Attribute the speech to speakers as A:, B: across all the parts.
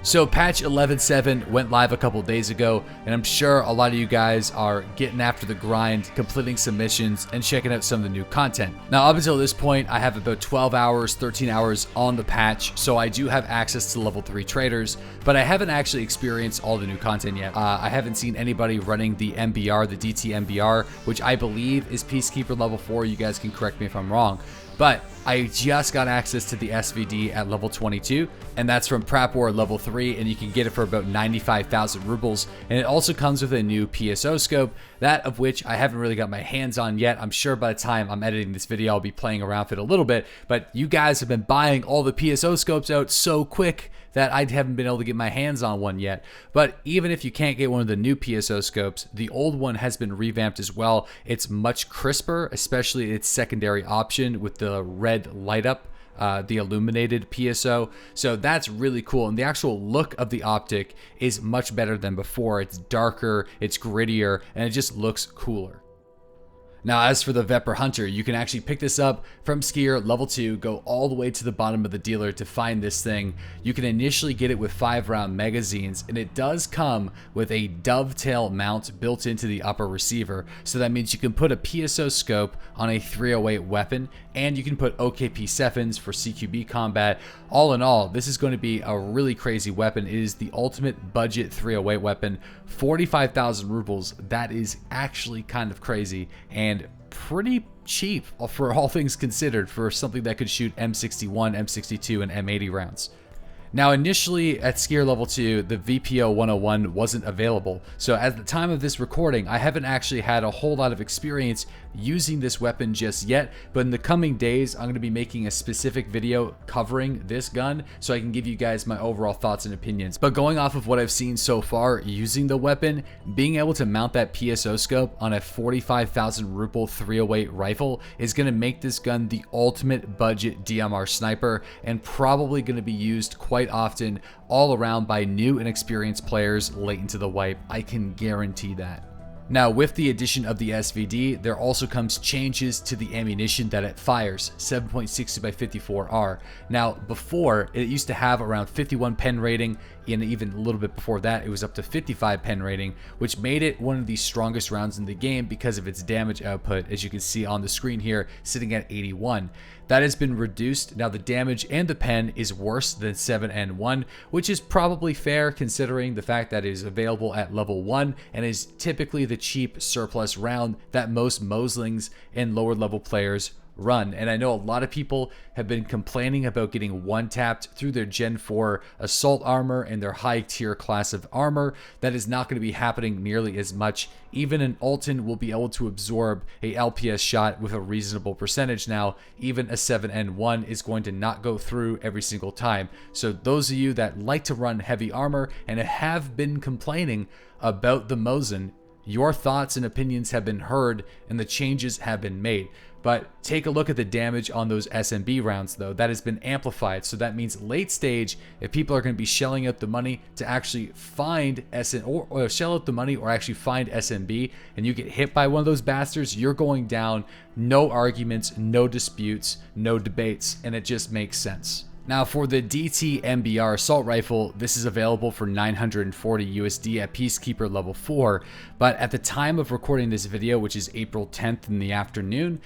A: So patch 11.7 went live a couple days ago, and I'm sure a lot of you guys are getting after the grind, completing some missions, and checking out some of the new content. Now, up until this point, I have about 12 hours, 13 hours on the patch, so I do have access to level 3 traders, but I haven't actually experienced all the new content yet. I haven't seen anybody running the MBR, the DT MBR, which I believe is Peacekeeper level 4. You guys can correct me if I'm wrong. But I just got access to the SVD at level 22, and that's from Prap War level 3, and you can get it for about 95,000 rubles. And it also comes with a new PSO scope, that of which I haven't really got my hands on yet. I'm sure by the time I'm editing this video, I'll be playing around with it a little bit, but you guys have been buying all the PSO scopes out so quick that I haven't been able to get my hands on one yet. But even if you can't get one of the new PSO scopes, the old one has been revamped as well. It's much crisper, especially its secondary option with the red light up, the illuminated PSO. So that's really cool. And the actual look of the optic is much better than before. It's darker, it's grittier, and it just looks cooler. Now, as for the Vepr Hunter, you can actually pick this up from Skier level 2, go all the way to the bottom of the dealer to find this thing. You can initially get it with 5-round magazines, and it does come with a dovetail mount built into the upper receiver. So that means you can put a PSO scope on a 308 weapon, and you can put OKP7s for CQB combat. All in all, this is going to be a really crazy weapon. It is the ultimate budget 308 weapon, 45,000 rubles. That is actually kind of crazy and pretty cheap for all things considered for something that could shoot M61, M62, and M80 rounds. Now, initially at Skier level 2, the VPO 101 wasn't available. So at the time of this recording, I haven't actually had a whole lot of experience using this weapon just yet, but in the coming days, I'm going to be making a specific video covering this gun so I can give you guys my overall thoughts and opinions. But going off of what I've seen so far using the weapon, being able to mount that PSO scope on a 45,000 ruble 308 rifle is going to make this gun the ultimate budget DMR sniper, and probably going to be used quite often all around by new and experienced players late into the wipe. I can guarantee that. Now, with the addition of the SVD, there also comes changes to the ammunition that it fires, 7.62x54R. Now, before, it used to have around 51 pen rating, and even a little bit before that, it was up to 55 pen rating, which made it one of the strongest rounds in the game because of its damage output, as you can see on the screen here, sitting at 81. That has been reduced. Now the damage and the pen is worse than 7N1, which is probably fair considering the fact that it is available at level 1 and is typically the cheap surplus round that most Moslings and lower level players run. And I know a lot of people have been complaining about getting one-tapped through their Gen 4 assault armor and their high tier class of armor. That is not going to be happening nearly as much. Even an Alton will be able to absorb a LPS shot with a reasonable percentage now. Even a 7N1 is going to not go through every single time. So those of you that like to run heavy armor and have been complaining about the Mosin, your thoughts and opinions have been heard and the changes have been made. But take a look at the damage on those SMB rounds though. That has been amplified. So that means late stage, if people are going to be shelling out the money to actually find or shell out the money or actually find SMB, and you get hit by one of those bastards, you're going down. No arguments, no disputes, no debates, and it just makes sense. Now for the DT MBR assault rifle, this is available for 940 USD at Peacekeeper level 4, but at the time of recording this video, which is April 10th in the afternoon,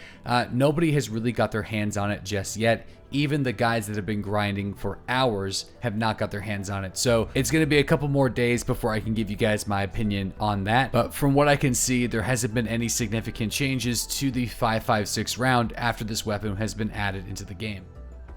A: nobody has really got their hands on it just yet. Even the guys that have been grinding for hours have not got their hands on it. So it's going to be a couple more days before I can give you guys my opinion on that. But from what I can see, there hasn't been any significant changes to the 5.56 round after this weapon has been added into the game.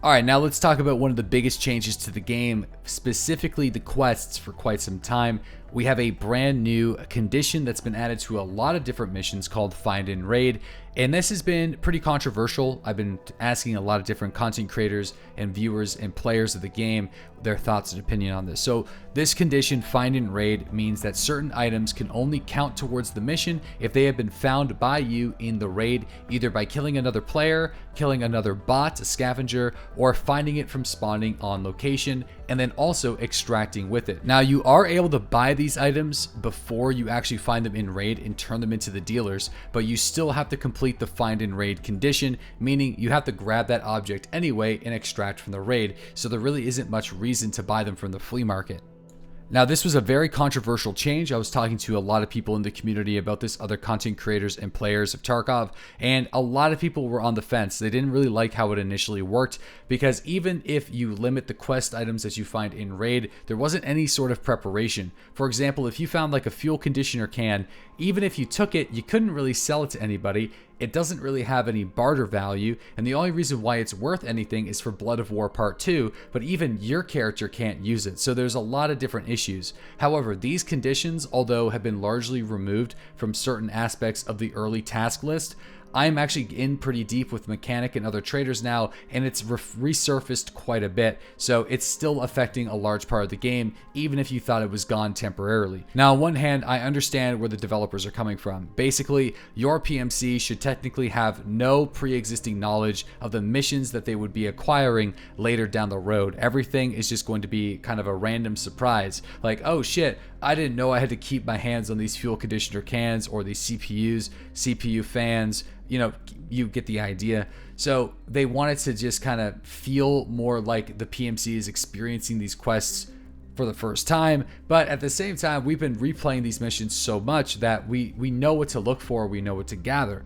A: Alright, now let's talk about one of the biggest changes to the game, specifically the quests for quite some time. We have a brand new condition that's been added to a lot of different missions called Find and Raid, and this has been pretty controversial. I've been asking a lot of different content creators and viewers and players of the game their thoughts and opinion on this. So this condition, Find and Raid, means that certain items can only count towards the mission if they have been found by you in the raid, either by killing another player, killing another bot, a scavenger, or finding it from spawning on location. and then also extracting with it. Now, you are able to buy these items before you actually find them in raid and turn them into the dealers, but you still have to complete the find in raid condition, meaning you have to grab that object anyway and extract from the raid, so there really isn't much reason to buy them from the flea market. Now, this was a very controversial change. I was talking to a lot of people in the community about this, other content creators and players of Tarkov, and a lot of people were on the fence. They didn't really like how it initially worked, because even if you limit the quest items that you find in raid, there wasn't any sort of preparation. For example, if you found like a fuel conditioner can, even if you took it, you couldn't really sell it to anybody. It doesn't really have any barter value, and the only reason why it's worth anything is for Blood of War Part 2, but even your character can't use it, so there's a lot of different issues. However, these conditions, although have been largely removed from certain aspects of the early task list, I'm actually in pretty deep with Mechanic and other traders now, and it's resurfaced quite a bit, so it's still affecting a large part of the game, even if you thought it was gone temporarily. Now, on one hand, I understand where the developers are coming from. Basically, your PMC should technically have no pre-existing knowledge of the missions that they would be acquiring later down the road. Everything is just going to be kind of a random surprise, like, oh shit, I didn't know I had to keep my hands on these fuel conditioner cans or these CPUs, CPU fans. You know, you get the idea. So they wanted to just kind of feel more like the PMC is experiencing these quests for the first time, but at the same time, we've been replaying these missions so much that we know what to look for, we know what to gather.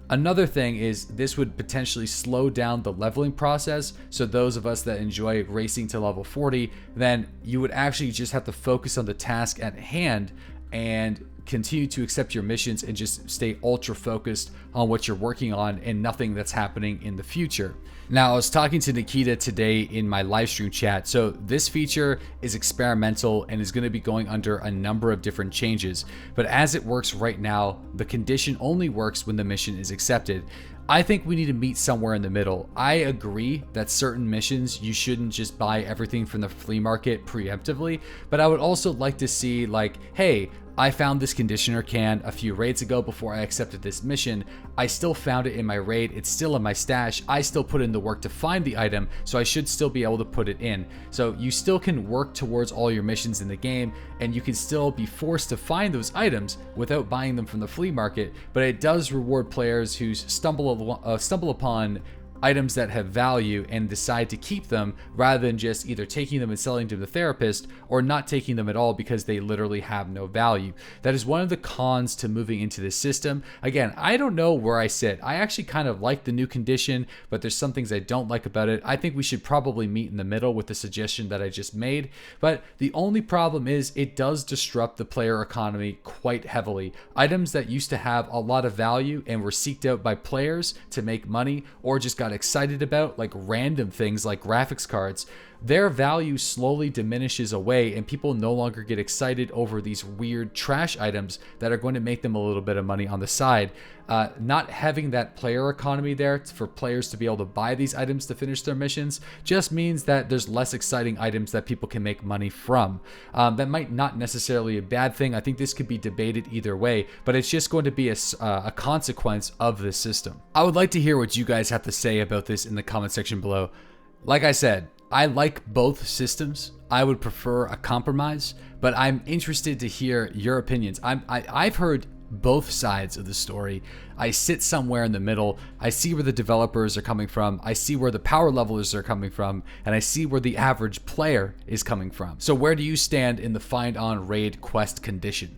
A: Another thing is this would potentially slow down the leveling process, so those of us that enjoy racing to level 40, then you would actually just have to focus on the task at hand and continue to accept your missions and just stay ultra focused on what you're working on and nothing that's happening in the future. Now, I was talking to Nikita today in my live stream chat. So this feature is experimental and is going to be going under a number of different changes. But as it works right now, the condition only works when the mission is accepted. I think we need to meet somewhere in the middle. I agree that certain missions, you shouldn't just buy everything from the flea market preemptively, but I would also like to see like, hey, I found this conditioner can a few raids ago before I accepted this mission. I still found it in my raid. It's still in my stash. I still put in the work to find the item, so I should still be able to put it in. So you still can work towards all your missions in the game, and you can still be forced to find those items without buying them from the flea market, but it does reward players who stumble upon items that have value and decide to keep them rather than just either taking them and selling to the therapist or not taking them at all because they literally have no value. That is one of the cons to moving into this system. Again, I don't know where I sit. I actually kind of like the new condition, but there's some things I don't like about it. I think we should probably meet in the middle with the suggestion that I just made, but the only problem is it does disrupt the player economy quite heavily. Items that used to have a lot of value and were seeked out by players to make money or just got excited about, like random things like graphics cards, their value slowly diminishes away and people no longer get excited over these weird trash items that are going to make them a little bit of money on the side. Not having that player economy there for players to be able to buy these items to finish their missions just means that there's less exciting items that people can make money from. That might not necessarily be a bad thing. I think this could be debated either way, but it's just going to be a consequence of this system. I would like to hear what you guys have to say about this in the comment section below. Like I said, I like both systems. I would prefer a compromise, but I'm interested to hear your opinions. I've heard both sides of the story. I sit somewhere in the middle. I see where the developers are coming from. I see where the power levelers are coming from, and I see where the average player is coming from. So where do you stand in the find on raid quest condition?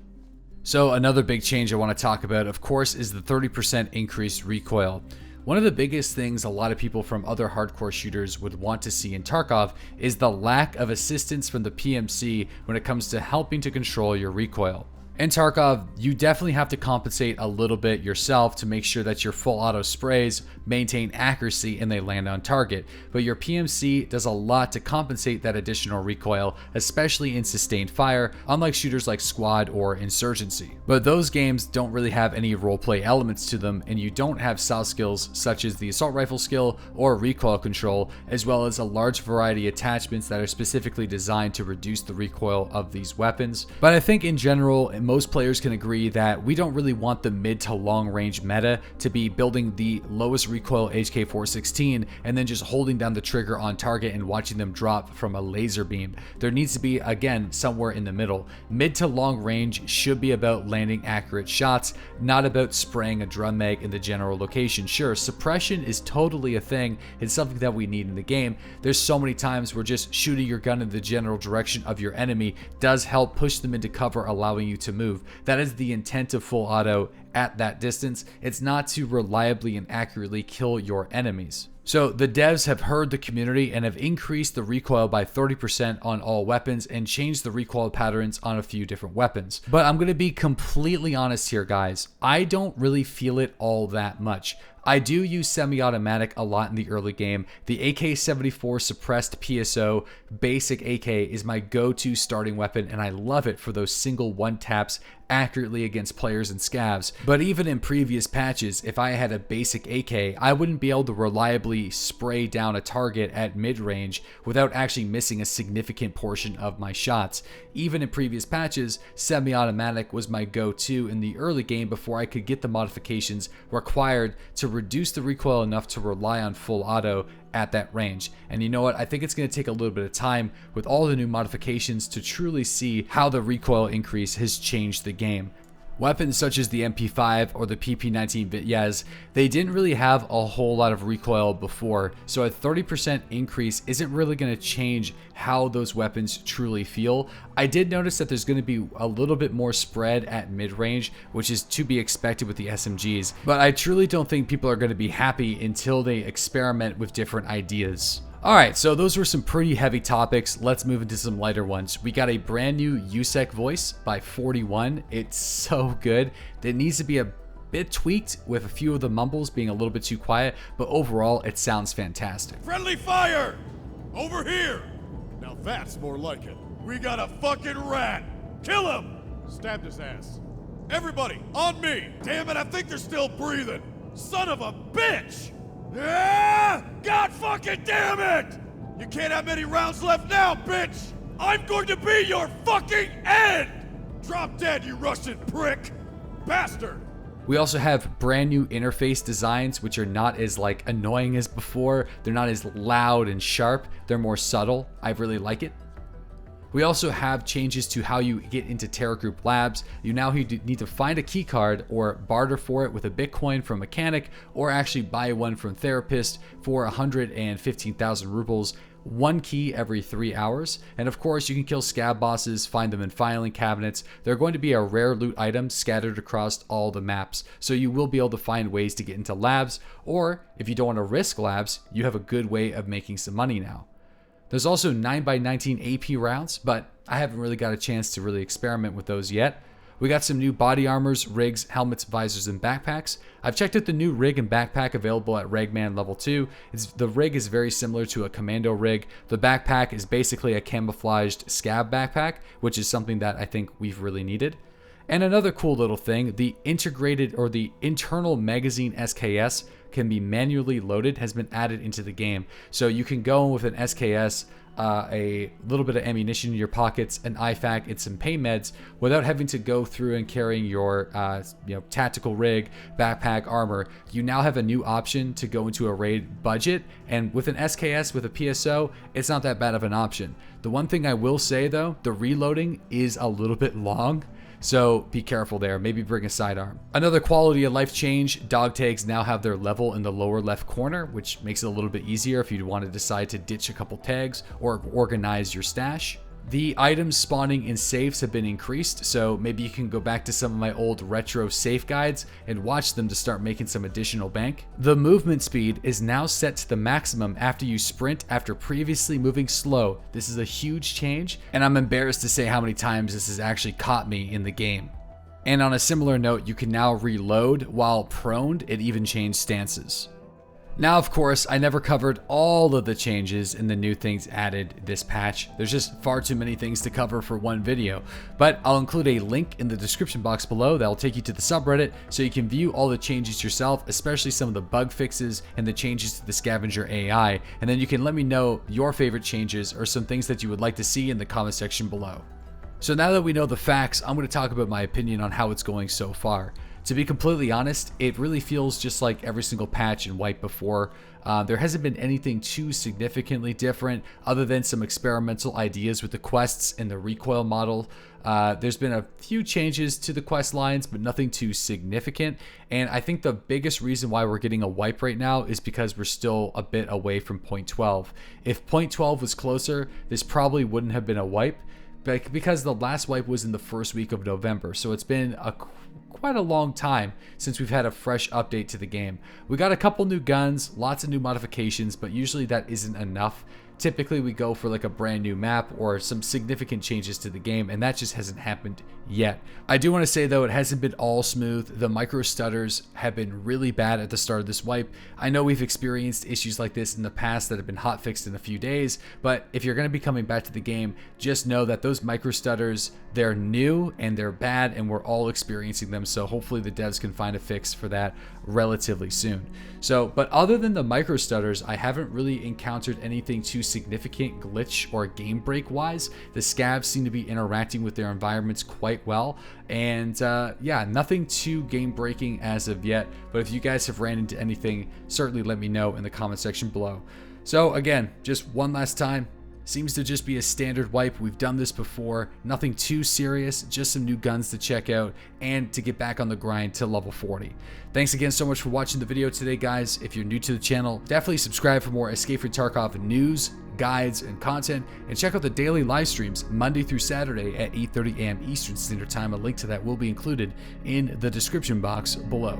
A: So another big change I want to talk about, of course, is the 30% increased recoil. One of the biggest things a lot of people from other hardcore shooters would want to see in Tarkov is the lack of assistance from the PMC when it comes to helping to control your recoil. In Tarkov, you definitely have to compensate a little bit yourself to make sure that your full auto sprays maintain accuracy and they land on target, but your PMC does a lot to compensate that additional recoil, especially in sustained fire, unlike shooters like Squad or Insurgency. But those games don't really have any roleplay elements to them, and you don't have soft skills such as the assault rifle skill or recoil control, as well as a large variety of attachments that are specifically designed to reduce the recoil of these weapons. But I think in general, most players can agree that we don't really want the mid to long range meta to be building the lowest recoil HK416 and then just holding down the trigger on target and watching them drop from a laser beam. There needs to be, again, somewhere in the middle. Mid to long range should be about landing accurate shots, not about spraying a drum mag in the general location. Sure, suppression is totally a thing. It's something that we need in the game. There's so many times where just shooting your gun in the general direction of your enemy does help push them into cover, allowing you to move. That is the intent of full auto at that distance. It's not to reliably and accurately kill your enemies. So the devs have heard the community and have increased the recoil by 30% on all weapons and changed the recoil patterns on a few different weapons. But I'm going to be completely honest here, guys. I don't really feel it all that much. I do use semi-automatic a lot in the early game. The AK-74 suppressed PSO basic AK is my go-to starting weapon, and I love it for those single one taps accurately against players and scavs. But even in previous patches, if I had a basic AK, I wouldn't be able to reliably spray down a target at mid-range without actually missing a significant portion of my shots. Even in previous patches, semi-automatic was my go-to in the early game before I could get the modifications required to reduce the recoil enough to rely on full auto at that range. And you know what? I think it's going to take a little bit of time with all the new modifications to truly see how the recoil increase has changed the game. Weapons such as the MP5 or the PP19 Vityaz, they didn't really have a whole lot of recoil before, so a 30% increase isn't really going to change how those weapons truly feel. I did notice that there's going to be a little bit more spread at mid-range, which is to be expected with the SMGs, but I truly don't think people are going to be happy until they experiment with different ideas. Alright, so those were some pretty heavy topics. Let's move into some lighter ones. We got a brand new USEC voice by 41. It's so good. It needs to be a bit tweaked with a few of the mumbles being a little bit too quiet, but overall it sounds fantastic.
B: Friendly fire! Over here! Now that's more like it. We got a fucking rat! Kill him! Stabbed his ass. Everybody, on me! Damn it, I think they're still breathing! Son of a bitch! Yeah! God fucking damn it! You can't have many rounds left now, bitch! I'm going to be your fucking end! Drop dead, you Russian prick! Bastard!
A: We also have brand new interface designs, which are not as annoying as before. They're not as loud and sharp. They're more subtle. I really like it. We also have changes to how you get into Terra Group Labs. You now need to find a key card or barter for it with a Bitcoin from Mechanic, or actually buy one from Therapist for 115,000 rubles. One key every 3 hours. And of course, you can kill scab bosses, find them in filing cabinets. They're going to be a rare loot item scattered across all the maps. So you will be able to find ways to get into labs, or if you don't want to risk labs, you have a good way of making some money now. There's also 9x19 AP rounds, but I haven't really got a chance to really experiment with those yet. We got some new body armors, rigs, helmets, visors, and backpacks. I've checked out the new rig and backpack available at Ragman level 2. The rig is very similar to a commando rig. The backpack is basically a camouflaged scab backpack, which is something that I think we've really needed. And another cool little thing, the integrated or the internal magazine SKS can be manually loaded, has been added into the game. So you can go with an SKS, a little bit of ammunition in your pockets, an IFAK, and some pain meds without having to go through and carrying your tactical rig, backpack, armor. You now have a new option to go into a raid budget, and with an SKS with a PSO, it's not that bad of an option. The one thing I will say though, the reloading is a little bit long. So be careful there, maybe bring a sidearm. Another quality of life change, dog tags now have their level in the lower left corner, which makes it a little bit easier if you want to decide to ditch a couple tags or organize your stash. The items spawning in safes have been increased, so maybe you can go back to some of my old retro safe guides and watch them to start making some additional bank. The movement speed is now set to the maximum after you sprint after previously moving slow. This is a huge change, and I'm embarrassed to say how many times this has actually caught me in the game. And on a similar note, you can now reload while proned. It even changed stances. Now, of course, I never covered all of the changes and the new things added this patch. There's just far too many things to cover for one video, but I'll include a link in the description box below that will take you to the subreddit so you can view all the changes yourself, especially some of the bug fixes and the changes to the scavenger AI, and then you can let me know your favorite changes or some things that you would like to see in the comment section below. So now that we know the facts, I'm going to talk about my opinion on how it's going so far. To be completely honest, it really feels just like every single patch and wipe before. There hasn't been anything too significantly different other than some experimental ideas with the quests and the recoil model. There's been a few changes to the quest lines, but nothing too significant. And I think the biggest reason why we're getting a wipe right now is because we're still a bit away from point 12. If point 12 was closer, this probably wouldn't have been a wipe, because the last wipe was in the first week of November. So it's been quite a long time since we've had a fresh update to the game. We got a couple new guns, lots of new modifications, but usually that isn't enough. Typically we go for like a brand new map or some significant changes to the game, and that just hasn't happened yet. I do want to say though, it hasn't been all smooth. The micro stutters have been really bad at the start of this wipe. I know we've experienced issues like this in the past that have been hotfixed in a few days, but if you're going to be coming back to the game, just know that those micro stutters, they're new and they're bad, and we're all experiencing them. So hopefully the devs can find a fix for that relatively soon. But other than the micro stutters, I haven't really encountered anything too significant glitch or game break wise. The scabs seem to be interacting with their environments quite well, and yeah, nothing too game breaking as of yet. But if you guys have ran into anything, certainly let me know in the comment section below. So again, just one last time, seems to just be a standard wipe. We've done this before, nothing too serious, just some new guns to check out and to get back on the grind to level 40. Thanks again so much for watching the video today, guys. If you're new to the channel, definitely subscribe for more Escape from Tarkov news, guides, and content, and check out the daily live streams Monday through Saturday at 8:30 a.m. Eastern Standard Time. A link to that will be included in the description box below.